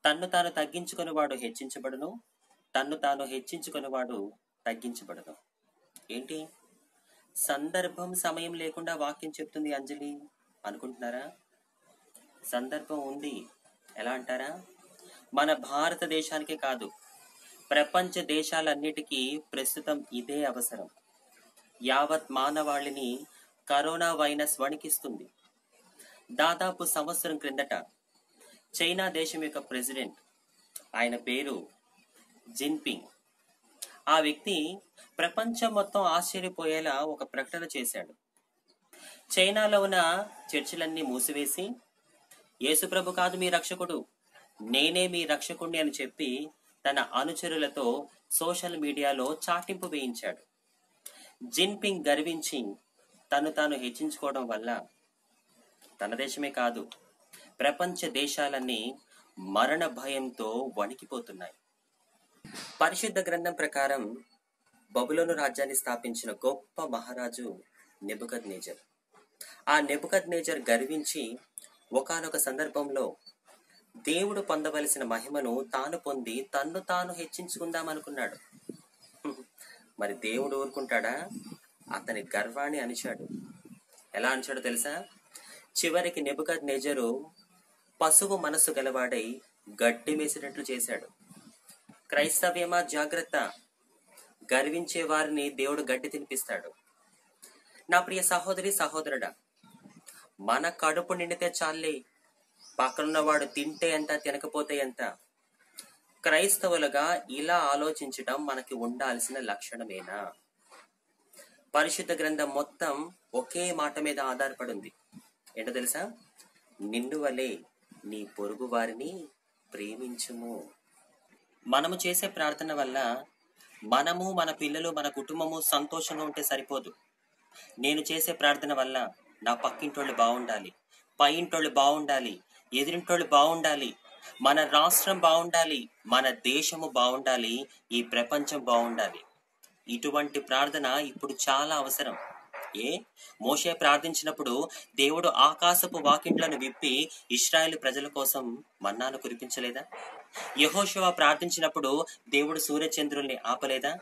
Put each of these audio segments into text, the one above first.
తన్ను తాను తగ్గించుకునేవాడు హెచ్చించబడును, తన్ను తాను హెచ్చించుకునేవాడు తగ్గించబడును. ఏంటి సందర్భం సమయం లేకుండా వాక్యం చెప్తుంది అంజలి అనుకుంటున్నారా? సందర్భం ఉంది. ఎలా అంటారా? మన భారతదేశానికే కాదు, ప్రపంచ దేశాలన్నిటికీ ప్రస్తుతం ఇదే అవసరం. యావత్ మానవాళిని కరోనా వైరస్ వణికిస్తుంది. దాదాపు సంవత్సరం క్రిందట చైనా దేశం యొక్క ప్రెసిడెంట్, ఆయన పేరు జిన్పింగ్, ఆ వ్యక్తి ప్రపంచం మొత్తం ఆశ్చర్యపోయేలా ఒక ప్రకటన చేశాడు. చైనాలో ఉన్న చర్చిలన్నీ మూసివేసి, యేసుప్రభు కాదు మీ రక్షకుడు, నేనే మీ రక్షకుడిని అని చెప్పి తన అనుచరులతో సోషల్ మీడియాలో చాటింపు వేయించాడు. జిన్పింగ్ గర్వించి తను తాను హెచ్చించుకోవడం వల్ల తన దేశమే కాదు, ప్రపంచ దేశాలన్నీ మరణ భయంతో వణికిపోతున్నాయి. పరిశుద్ధ గ్రంథం ప్రకారం బబులోను రాజ్యాన్ని స్థాపించిన గొప్ప మహారాజు నెబుకద్నెజర్. ఆ నెబుకద్నెజర్ గర్వించి ఒకానొక సందర్భంలో దేవుడు పొందవలసిన మహిమను తాను పొంది తన్ను తాను హెచ్చించుకుందామనుకున్నాడు. మరి దేవుడు ఊరుకుంటాడా? అతని గర్వాన్ని అణిచాడు. ఎలా అణిచాడో తెలుసా? చివరికి నెబుకద్నెజరు పశువు మనస్సు గలవాడై గడ్డి మేసినట్లు చేశాడు. క్రైస్తవ్యమా జాగ్రత్త, గర్వించే వారిని దేవుడు గడ్డి తినిపిస్తాడు. నా ప్రియ సహోదరి సహోదరుడా, మన కడుపు నిండితే చాలే, పక్కనున్నవాడు తింటే ఎంత తినకపోతే ఎంత. క్రైస్తవులుగా ఇలా ఆలోచించడం మనకి ఉండాల్సిన లక్షణమేనా? పరిశుద్ధ గ్రంథం మొత్తం ఒకే మాట మీద ఆధారపడింది. ఏంటో తెలుసా? నిన్ను వలె నీ పొరుగు వారిని ప్రేమించుము. మనము చేసే ప్రార్థన వల్ల మనము, మన పిల్లలు, మన కుటుంబము సంతోషంగా ఉంటే సరిపోదు. నేను చేసే ప్రార్థన వల్ల నా పక్కింటోళ్ళు బాగుండాలి, పై ఇంటోళ్ళు బాగుండాలి, ఎదురింటోళ్ళు బాగుండాలి, మన రాష్ట్రం బాగుండాలి, మన దేశము బాగుండాలి, ఈ ప్రపంచం బాగుండాలి. ఇటువంటి ప్రార్థన ఇప్పుడు చాలా అవసరం. మోషే ప్రార్థించినప్పుడు దేవుడు ఆకాశపు వాకిండ్లను విప్పి ఇశ్రాయేలు ప్రజల కోసం మన్నాను కురిపించలేదా? యెహోషువ ప్రార్థించినప్పుడు దేవుడు సూర్యచంద్రుల్ని ఆపలేదా?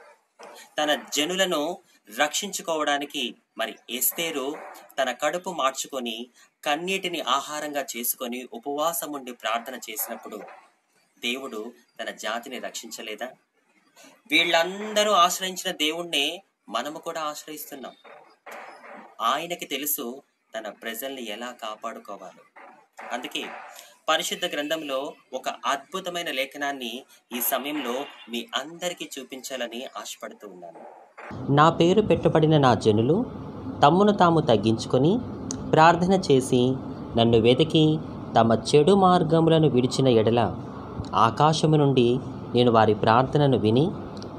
తన జనులను రక్షించుకోవడానికి మరి ఎస్తేరు తన కడుపు మార్చుకొని కన్నీటిని ఆహారంగా చేసుకొని ఉపవాసం ఉండి ప్రార్థన చేసినప్పుడు దేవుడు తన జాతిని రక్షించలేదా? వీళ్ళందరూ ఆశ్రయించిన దేవుణ్ణే మనము కూడా ఆశ్రయిస్తున్నాం. ఆయనకి తెలుసు తన ప్రజల్ని ఎలా కాపాడుకోవాలో. అందుకే పరిశుద్ధ గ్రంథంలో ఒక అద్భుతమైన లేఖనాన్ని ఈ సమయంలో మీ అందరికీ చూపించాలని ఆశపడుతూ ఉన్నాను. నా పేరు పెట్టబడిన నా జనులు తమ్మును తాము తగ్గించుకొని ప్రార్థన చేసి నన్ను వెతికి తమ చెడు మార్గములను విడిచిన ఎడల ఆకాశము నుండి నేను వారి ప్రార్థనను విని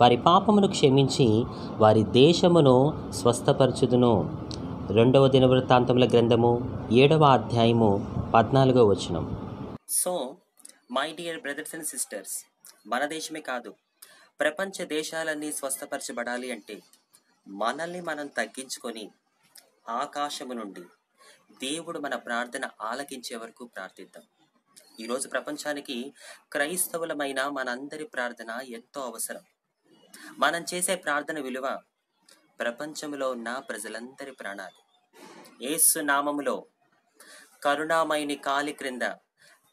వారి పాపమును క్షమించి వారి దేశమును స్వస్థపరచుదును. 2వ దినవృత్తాంతముల గ్రంథము 7వ అధ్యాయము 14వ వచనం. So my dear brothers and sisters, మన దేశమే కాదు, ప్రపంచ దేశాలన్నీ స్వస్థపరచబడాలి అంటే మనల్ని మనం తగ్గించుకొని ఆకాశము నుండి దేవుడు మన ప్రార్థన ఆలకించే వరకు ప్రార్థిద్దాం. ఈరోజు ప్రపంచానికి క్రైస్తవులమైన మనందరి ప్రార్థన ఎంతో అవసరం. మనం చేసే ప్రార్థన విలువ ప్రపంచంలో ఉన్న ప్రజలందరి ప్రాణాలు. యేసు నామములో కరుణామయుని కాలి క్రింద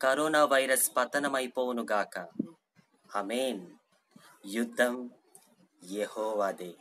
కరోనా వైరస్ పతనమైపోవును గాక. ఆమేన్. యుద్ధం యెహోవాదే.